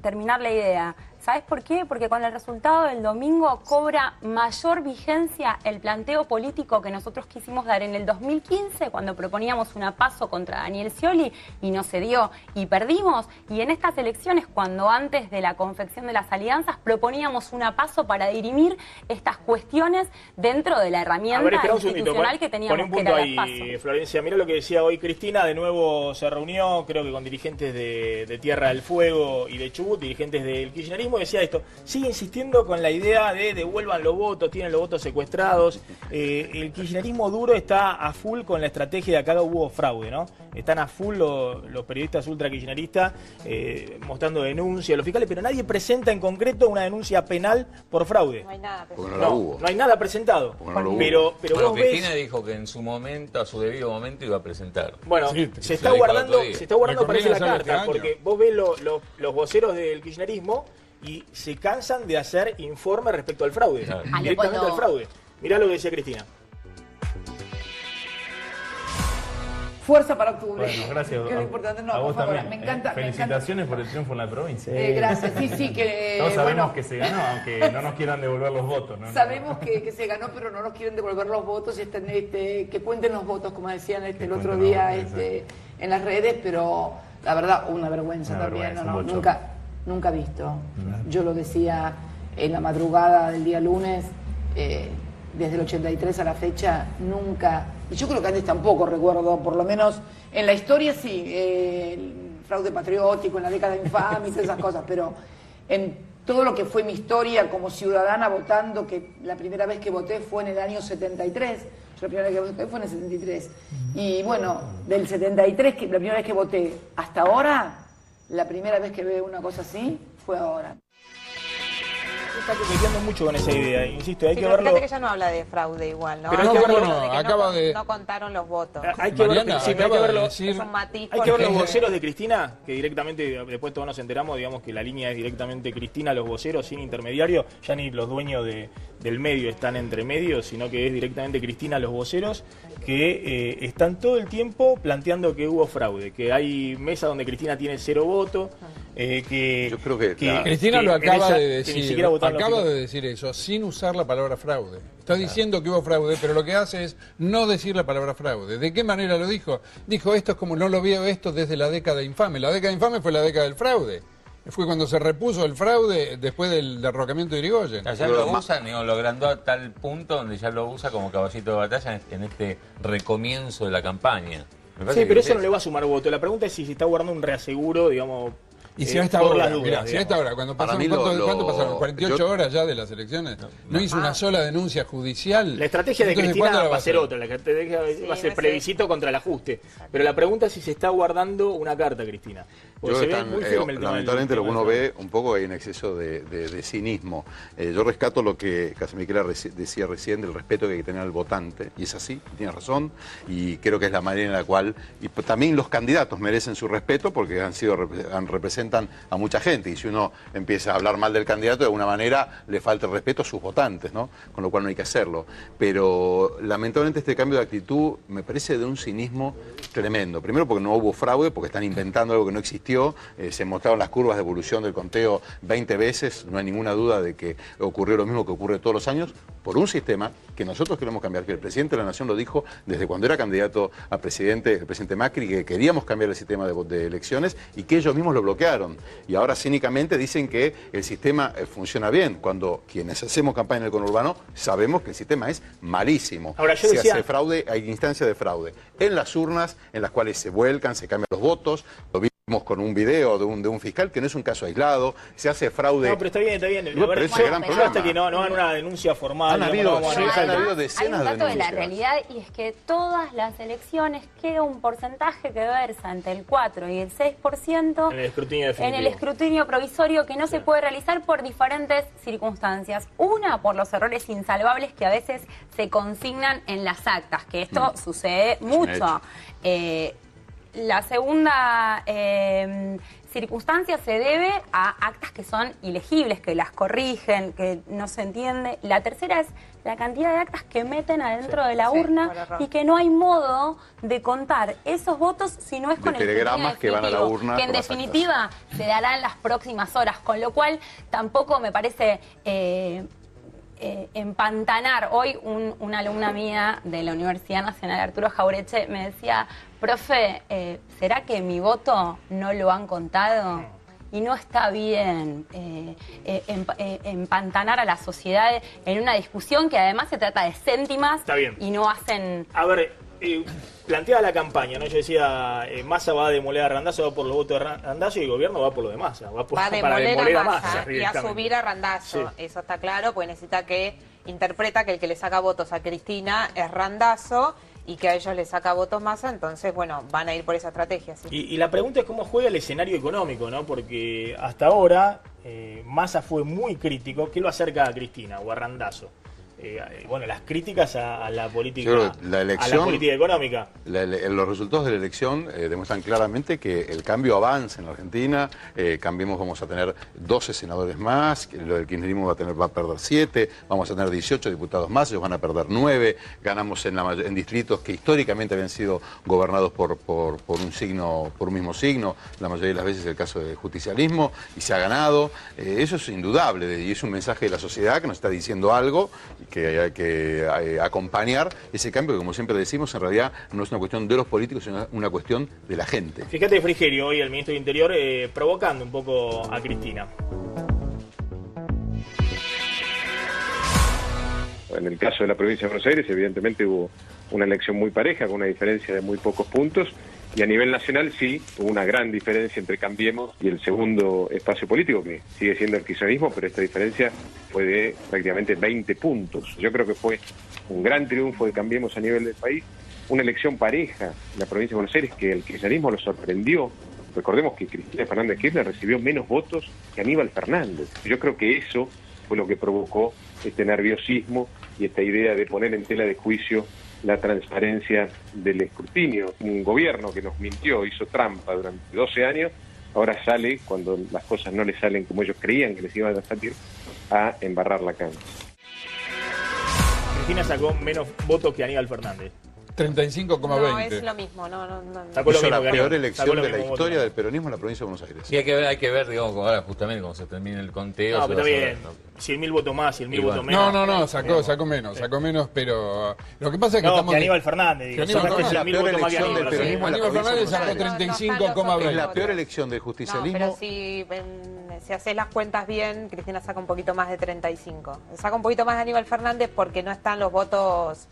terminar la idea. ¿Sabes por qué? Porque con el resultado del domingo cobra mayor vigencia el planteo político que nosotros quisimos dar en el 2015, cuando proponíamos una PASO contra Daniel Scioli y no se dio y perdimos. Y en estas elecciones, cuando antes de la confección de las alianzas proponíamos una PASO para dirimir estas cuestiones dentro de la herramienta institucional que teníamos, que era la PASO. Florencia, mira lo que decía hoy Cristina, de nuevo se reunió, creo que con dirigentes de Tierra del Fuego y de Chubut, dirigentes del kirchnerismo, decía esto, sigue insistiendo con la idea de devuelvan los votos, tienen los votos secuestrados. El kirchnerismo duro está a full con la estrategia de acá hubo fraude, ¿no? Están a full los periodistas ultra kirchneristas mostrando denuncias a los fiscales, pero nadie presenta en concreto una denuncia penal por fraude. No hay nada presentado. No hay nada presentado. Pero bueno, vos Cristina ves... dijo que en su momento, a su debido momento, iba a presentar. Bueno, se está guardando parece la carta, porque vos ves los voceros del kirchnerismo y se cansan de hacer informes respecto al fraude, directamente al fraude. Mirá lo que decía Cristina. Fuerza para octubre. Bueno, gracias. Que es lo importante. No, a vos por favor, también. Me encanta. Felicitaciones por el triunfo en la provincia. Gracias. Sí, que... Todos sabemos que se ganó, aunque no nos quieran devolver los votos, ¿no? Sabemos que se ganó, pero no nos quieren devolver los votos. Que cuenten los votos, como decían el otro día en las redes, pero la verdad, una vergüenza también. Nunca visto. Yo lo decía en la madrugada del día lunes, desde el 83 a la fecha, nunca, y yo creo que antes tampoco recuerdo, por lo menos en la historia sí, el fraude patriótico, en la década infame y todas esas cosas, pero en todo lo que fue mi historia como ciudadana votando, que la primera vez que voté fue en el año 73, yo la primera vez que voté fue en el 73, y bueno, del 73, la primera vez que voté hasta ahora, la primera vez que veo una cosa así fue ahora. Está coqueteando mucho con esa idea, insisto, hay que pero verlo. fíjate que ella no habla de fraude igual, ¿no? Pero hay que verlo, no contaron los votos. Hay que verlo, sí, pero hay que verlo. Es un matiz. Hay que ver los voceros de Cristina, que directamente, después todos nos enteramos, digamos que la línea es directamente Cristina, los voceros, sin intermediario, ya ni los dueños del medio están entre medios, sino que es directamente Cristina, los voceros, que están todo el tiempo planteando que hubo fraude, que hay mesas donde Cristina tiene 0 votos, yo creo que Cristina lo acaba de decir, acaba de decir eso, sin usar la palabra fraude. Está diciendo que hubo fraude, pero lo que hace es no decir la palabra fraude. ¿De qué manera lo dijo? Dijo, esto es como no lo veo esto desde la década infame. La década infame fue la década del fraude. Fue cuando se repuso el fraude después del derrocamiento de Irigoyen. Ya lo usan, lo agrandó a tal punto donde ya lo usa como caballito de batalla en este recomienzo de la campaña. Sí, pero eso no le va a sumar voto. La pregunta es si se está guardando un reaseguro, digamos, Y si a esta por hora, las dudas, mirá, si a esta hora, cuando pasaron, ¿cuánto pasaron? ¿48 horas ya de las elecciones? ¿No hizo una sola denuncia judicial? La estrategia de Entonces, Cristina ¿cuándo la va a ser otra, la estrategia va a ser plebiscito contra el ajuste. Pero la pregunta es si se está guardando una carta, Cristina. Porque se ve muy firme el tema lamentablemente lo que uno ve un poco hay un exceso de cinismo. Yo rescato lo que Casamiquela decía recién del respeto que hay que tener al votante, y es así, tiene razón, y creo que es la manera en la cual, y también los candidatos merecen su respeto porque representan a mucha gente, y si uno empieza a hablar mal del candidato, de alguna manera le falta el respeto a sus votantes, ¿no? Con lo cual no hay que hacerlo. Pero lamentablemente este cambio de actitud me parece de un cinismo tremendo. Primero porque no hubo fraude, porque están inventando algo que no existió. Se mostraron las curvas de evolución del conteo 20 veces, no hay ninguna duda de que ocurrió lo mismo que ocurre todos los años, por un sistema que nosotros queremos cambiar, que el presidente de la Nación lo dijo desde cuando era candidato a presidente, el presidente Macri, que queríamos cambiar el sistema de elecciones y que ellos mismos lo bloquearon. Y ahora cínicamente dicen que el sistema funciona bien, cuando quienes hacemos campaña en el conurbano sabemos que el sistema es malísimo. Ahora, yo se decía... hace fraude, hay instancias de fraude en las urnas, en las cuales se vuelcan, se cambian los votos, lo vimos con un video de un fiscal que no es un caso aislado, se hace fraude. No, pero está bien, está bien. No, pero ese gran problema. Hasta que no hagan una denuncia formal. Han habido Hay decenas un dato de la denuncias. realidad, y es que todas las elecciones queda un porcentaje que versa entre el 4 y el 6% En el escrutinio definitivo. en el escrutinio provisorio, que no se puede realizar por diferentes circunstancias. Una, por los errores insalvables que a veces se consignan en las actas, que esto sucede mucho. La segunda circunstancia se debe a actas que son ilegibles, que las corrigen, que no se entiende. La tercera es la cantidad de actas que meten adentro de la urna y que no hay modo de contar esos votos si no es con el telegramas que van a la urna. que en definitiva se dará en las próximas horas, con lo cual tampoco me parece... empantanar. Hoy una alumna mía de la Universidad Nacional Arturo Jaureche me decía, profe, ¿será que mi voto no lo han contado? Y no está bien empantanar a la sociedad en una discusión que además se trata de céntimas y no hacen... A ver, planteada la campaña, ¿no? Yo decía, Massa va a demoler a Randazzo, va por los votos de Randazzo, y el gobierno va por los de Massa. Va a demoler a Massa y a directamente. subir a Randazzo. Eso está claro, pues necesita que interpreta que el que le saca votos a Cristina es Randazzo y que a ellos les saca votos Massa, entonces, bueno, van a ir por esa estrategia. ¿Sí? Y la pregunta es cómo juega el escenario económico, ¿no? Porque hasta ahora Massa fue muy crítico. ¿Qué lo acerca a Cristina o a Randazzo? Bueno, las críticas a la política, a la política económica. Los resultados de la elección demuestran claramente que el cambio avanza en la Argentina. Cambiemos, vamos a tener 12 senadores más, lo del kirchnerismo va a perder 7, vamos a tener 18 diputados más, ellos van a perder 9, ganamos en distritos que históricamente habían sido gobernados por un mismo signo, la mayoría de las veces el caso del justicialismo, y se ha ganado. Eso es indudable, y es un mensaje de la sociedad que nos está diciendo algo, que hay que acompañar ese cambio, que como siempre decimos, en realidad no es una cuestión de los políticos, sino una cuestión de la gente. Fíjate, Frigerio, hoy el ministro de Interior, provocando un poco a Cristina. En el caso de la provincia de Buenos Aires, evidentemente hubo una elección muy pareja, con una diferencia de muy pocos puntos, y a nivel nacional sí, hubo una gran diferencia entre Cambiemos y el segundo espacio político, que sigue siendo el kirchnerismo, pero esta diferencia fue de prácticamente 20 puntos. Yo creo que fue un gran triunfo de Cambiemos a nivel del país, una elección pareja en la provincia de Buenos Aires que el kirchnerismo lo sorprendió. Recordemos que Cristina Fernández de Kirchner recibió menos votos que Aníbal Fernández. Yo creo que eso fue lo que provocó este nerviosismo y esta idea de poner en tela de juicio la transparencia del escrutinio. Un gobierno que nos mintió, hizo trampa durante 12 años, ahora sale, cuando las cosas no le salen como ellos creían que les iban a salir, a embarrar la cancha. Cristina sacó menos votos que Aníbal Fernández. 35,20. No, es lo mismo, no. Hizo la peor elección de la historia del peronismo en la provincia de Buenos Aires. Sí, hay que ver, digamos, ahora justamente cuando se termine el conteo. No, pero está bien. 100.000 votos más, 100.000 votos menos. No, sacó menos, pero lo que pasa es que estamos... que Aníbal Fernández, digo. La peor elección del peronismo en la Aníbal Fernández sacó 35,20. Es la peor elección del justicialismo. No, pero si haces las cuentas bien, Cristina saca un poquito más de 35. Saca un poquito más de Aníbal Fernández porque no están los votos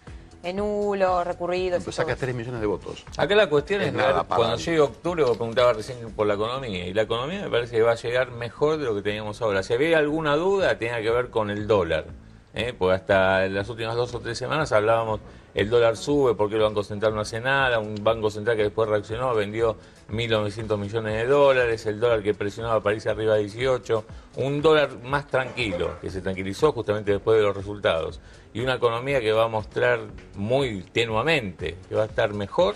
nulo, recurridos. Pues saca 3 millones de votos. Acá la cuestión es nada para cuando llegue octubre, vos preguntabas recién por la economía, y la economía me parece que va a llegar mejor de lo que teníamos ahora. Si había alguna duda, tenía que ver con el dólar. Porque hasta las últimas 2 o 3 semanas hablábamos, el dólar sube porque el Banco Central no hace nada, un Banco Central que después reaccionó, vendió 1.900 millones de dólares, el dólar que presionaba para irse arriba de 18, un dólar más tranquilo, que se tranquilizó justamente después de los resultados, y una economía que va a mostrar muy tenuamente, que va a estar mejor,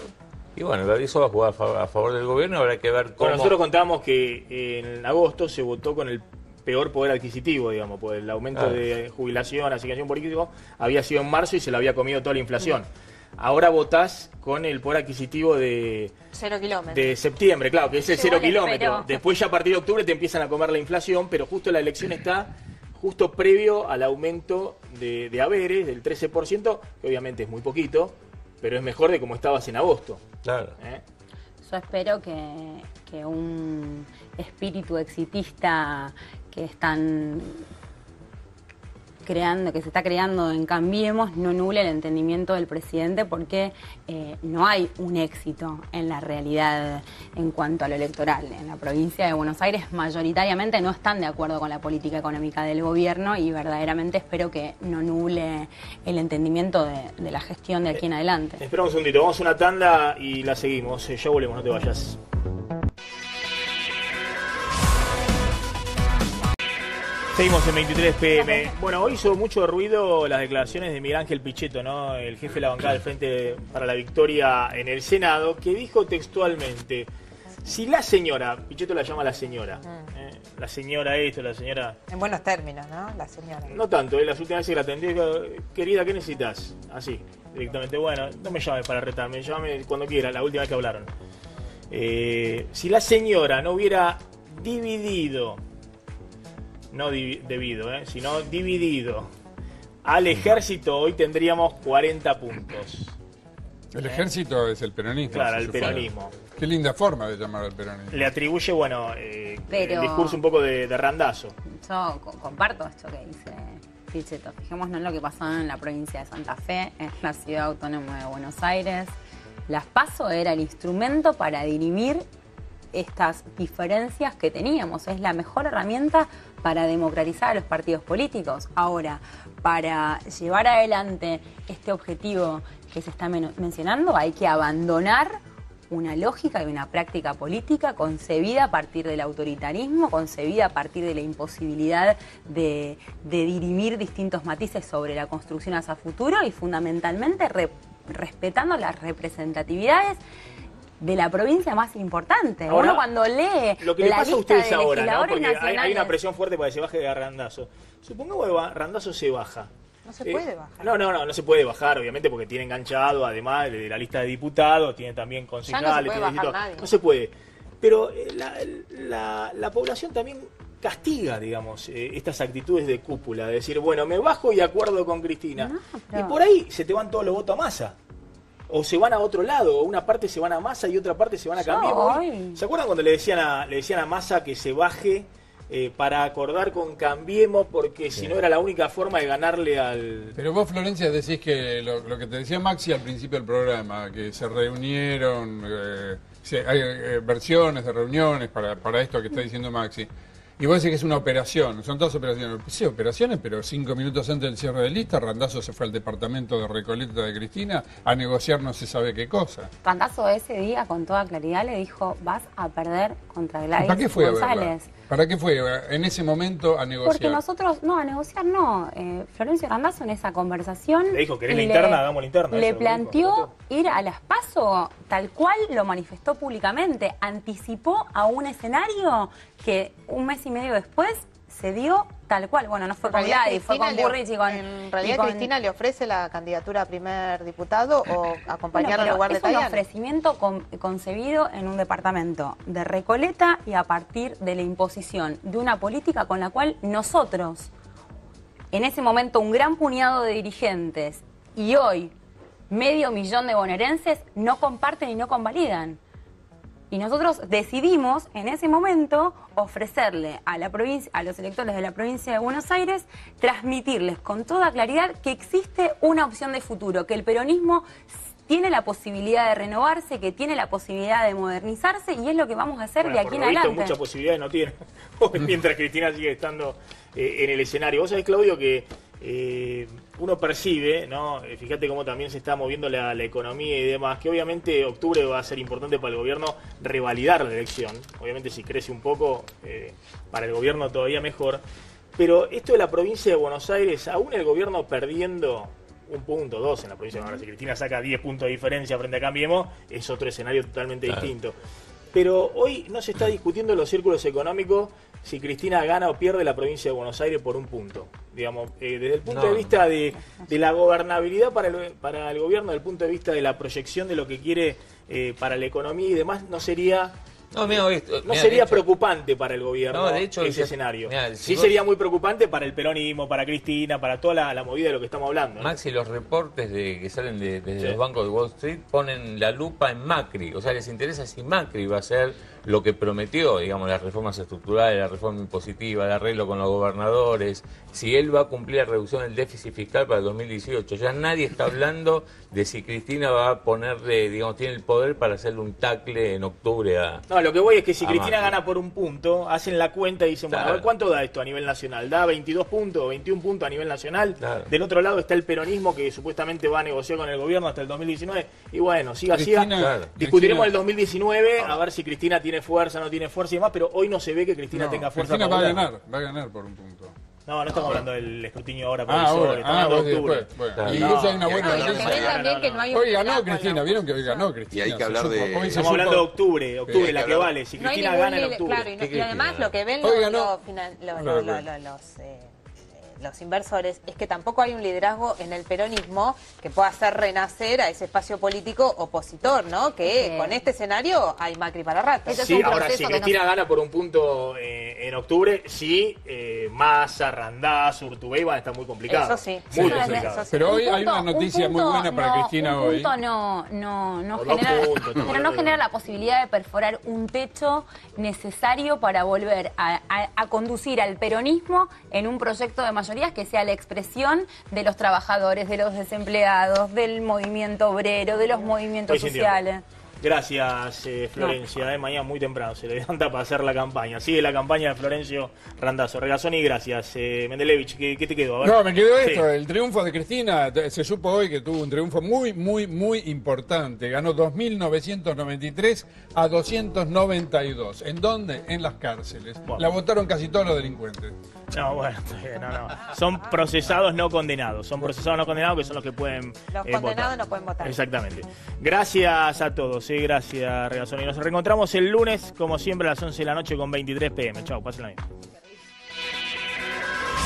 y bueno, eso va a jugar a favor del gobierno, habrá que ver cómo... Bueno, nosotros contábamos que en agosto se votó con el peor poder adquisitivo, digamos, por el aumento de jubilación, asignación político, había sido en marzo y se lo había comido toda la inflación. Ahora votás con el poder adquisitivo de 0 kilómetros. De septiembre, claro, que es el 0 kilómetros. pero... Después ya a partir de octubre te empiezan a comer la inflación, pero justo la elección está justo previo al aumento de haberes del 13%, que obviamente es muy poquito, pero es mejor de como estabas en agosto. Claro. Yo espero que un espíritu exitista que están creando, que se está creando en Cambiemos, no nule el entendimiento del presidente, porque no hay un éxito en la realidad en cuanto a lo electoral. En la provincia de Buenos Aires mayoritariamente no están de acuerdo con la política económica del gobierno y verdaderamente espero que no nule el entendimiento de la gestión de aquí en adelante. Esperamos un segundito, vamos a una tanda y la seguimos. Ya volvemos, no te vayas. Seguimos en 23 PM. Bueno, hoy hizo mucho ruido las declaraciones de Miguel Ángel Pichetto, ¿no? El jefe de la bancada del Frente para la Victoria en el Senado, que dijo textualmente: si la señora, Pichetto la llama la señora, la señora esto, la señora... En buenos términos, ¿no? La señora. No tanto, las últimas veces que la atendí, querida, ¿qué necesitas? Así, directamente, bueno, no me llames para retarme, llámame cuando quiera, la última vez que hablaron. Si la señora no hubiera dividido, no debido, sino dividido al ejército, hoy tendríamos 40 puntos. El ejército es el peronismo. Claro, el peronismo. Qué linda forma de llamar al peronismo. Le atribuye, bueno, Pero... el discurso un poco de Randazzo. Yo comparto esto que dice Pichetto. Fijémonos en lo que pasó en la provincia de Santa Fe, en la ciudad autónoma de Buenos Aires. Las PASO era el instrumento para dirimir estas diferencias que teníamos. Es la mejor herramienta para democratizar a los partidos políticos. Ahora, para llevar adelante este objetivo que se está mencionando, hay que abandonar una lógica y una práctica política concebida a partir del autoritarismo, concebida a partir de la imposibilidad de dirimir distintos matices sobre la construcción hacia futuro y fundamentalmente respetando las representatividades de la provincia más importante. Ahora, uno cuando lee lo que le pasa a ustedes de ahora, ¿no? Porque nacionales, hay una presión fuerte para que se baje de Randazzo. Supongamos que Randazzo se baja. No se puede bajar. No se puede bajar, obviamente, porque tiene enganchado, además de la lista de diputados, tiene también concejales. Ya no se puede bajar nadie. No se puede. Pero la población también castiga, digamos, estas actitudes de cúpula, de decir, bueno, me bajo y acuerdo con Cristina. Y por ahí se te van todos los votos a Massa. O se van a otro lado, o una parte se van a Massa y otra parte se van a Cambiemos. ¿Se acuerdan cuando le decían a Massa que se baje para acordar con Cambiemos, porque si no era la única forma de ganarle al... Pero vos, Florencia, decís que lo que te decía Maxi al principio del programa, que se reunieron, hay versiones de reuniones para esto que está diciendo Maxi. Y vos decís que es una operación, son todas operaciones. Sí, operaciones, pero 5 minutos antes del cierre de lista, Randazzo se fue al departamento de Recoleta de Cristina a negociar no se sabe qué cosa. Randazzo ese día, con toda claridad, le dijo, vas a perder contra Gladys ¿Para qué fue González. ¿Para qué fue en ese momento a negociar? Porque nosotros, a negociar no. Florencio Randazzo en esa conversación... Le dijo, ¿querés la interna? Hagamos la interna. Le planteó ir a las PASO, tal cual lo manifestó públicamente. Anticipó a un escenario que un mes y medio después se dio tal cual. Bueno, no fue con Gladys, fue con Burrich y con... En realidad, Cristina le ofrece la candidatura a primer diputado o acompañarlo en lugar de Tayana. Es un ofrecimiento concebido en un departamento de Recoleta y a partir de la imposición de una política con la cual nosotros, en ese momento un gran puñado de dirigentes y hoy 500.000 de bonaerenses no comparten y no convalidan. Y nosotros decidimos en ese momento ofrecerle a la provincia, a los electores de la provincia de Buenos Aires, transmitirles con toda claridad que existe una opción de futuro, que el peronismo tiene la posibilidad de renovarse, que tiene la posibilidad de modernizarse, y es lo que vamos a hacer de aquí en adelante. Muchas posibilidades no tiene, mientras Cristina sigue estando en el escenario. Vos sabés, Claudio, que uno percibe, ¿no? Fíjate cómo también se está moviendo la economía y demás, que obviamente octubre va a ser importante para el gobierno revalidar la elección. Obviamente si crece un poco, para el gobierno todavía mejor. Pero esto de la provincia de Buenos Aires, aún el gobierno perdiendo 1 punto, 2 en la provincia de Buenos Aires, si Cristina saca 10 puntos de diferencia frente a Cambiemos, es otro escenario totalmente distinto. Pero hoy no se está discutiendo en los círculos económicos si Cristina gana o pierde la provincia de Buenos Aires por 1 punto. Digamos, desde el punto de vista de la gobernabilidad para el gobierno, desde el punto de vista de la proyección de lo que quiere para la economía y demás, no sería... sería preocupante para el gobierno ese escenario. Sí sería muy preocupante para el peronismo, para Cristina, para toda la movida de lo que estamos hablando, ¿no? Maxi, los reportes que salen desde los bancos de Wall Street ponen la lupa en Macri. O sea, les interesa si Macri va a hacer lo que prometió, digamos, las reformas estructurales, la reforma impositiva, el arreglo con los gobernadores, si él va a cumplir la reducción del déficit fiscal para el 2018. Ya nadie está hablando de si Cristina va a ponerle, digamos, tiene el poder para hacerle un tackle en octubre a... No, lo que voy es que si Cristina gana por 1 punto, hacen la cuenta y dicen, bueno, a ver, ¿cuánto da esto a nivel nacional? ¿Da 22 puntos, 21 puntos a nivel nacional? Del otro lado está el peronismo, que supuestamente va a negociar con el gobierno hasta el 2019. Y bueno, siga. Discutiremos el 2019, a ver si Cristina tiene fuerza, no tiene fuerza y demás, pero hoy no se ve que Cristina tenga fuerza. Cristina va a ganar por 1 punto. No estamos hablando del escrutinio ahora, profesor. Estamos hablando de octubre. Incluso hay una buena noticia. Hoy ganó Cristina, vieron que hoy ganó Cristina. Y hay que hablar de... Estamos hablando de octubre, la que vale. Si Cristina gana en octubre. Claro, y además lo que ven los inversores es que tampoco hay un liderazgo en el peronismo que pueda hacer renacer a ese espacio político opositor, ¿no? Que con este escenario hay Macri para rato. Sí, ahora si Cristina gana por 1 punto en octubre, sí, Massa, Randazzo, Urtubey van a estar muy complicados. Eso sí. Muy complicados. Pero hoy hay una noticia muy buena para Cristina hoy. Un punto no genera la posibilidad de perforar un techo necesario para volver a conducir al peronismo en un proyecto de mayoría que sea la expresión de los trabajadores, de los desempleados, del movimiento obrero, de los movimientos sociales. Gracias, Florencia. Mañana muy temprano se levanta para hacer la campaña. Sigue la campaña de Florencio Randazzo. Regazzoni, gracias. Mendelevich, ¿qué te quedó? A ver. No, me quedó esto. El triunfo de Cristina, se supo hoy que tuvo un triunfo muy importante. Ganó 2.993 a 292. ¿En dónde? En las cárceles. Bueno. La votaron casi todos los delincuentes. No, bueno, no. Son procesados no condenados. Son procesados no condenados que son los que pueden Los condenados votar. no pueden votar. Exactamente. Gracias a todos. Gracias, Regazzoni. Nos reencontramos el lunes, como siempre, a las 11 de la noche con 23 p.m. Chau, pásenla bien.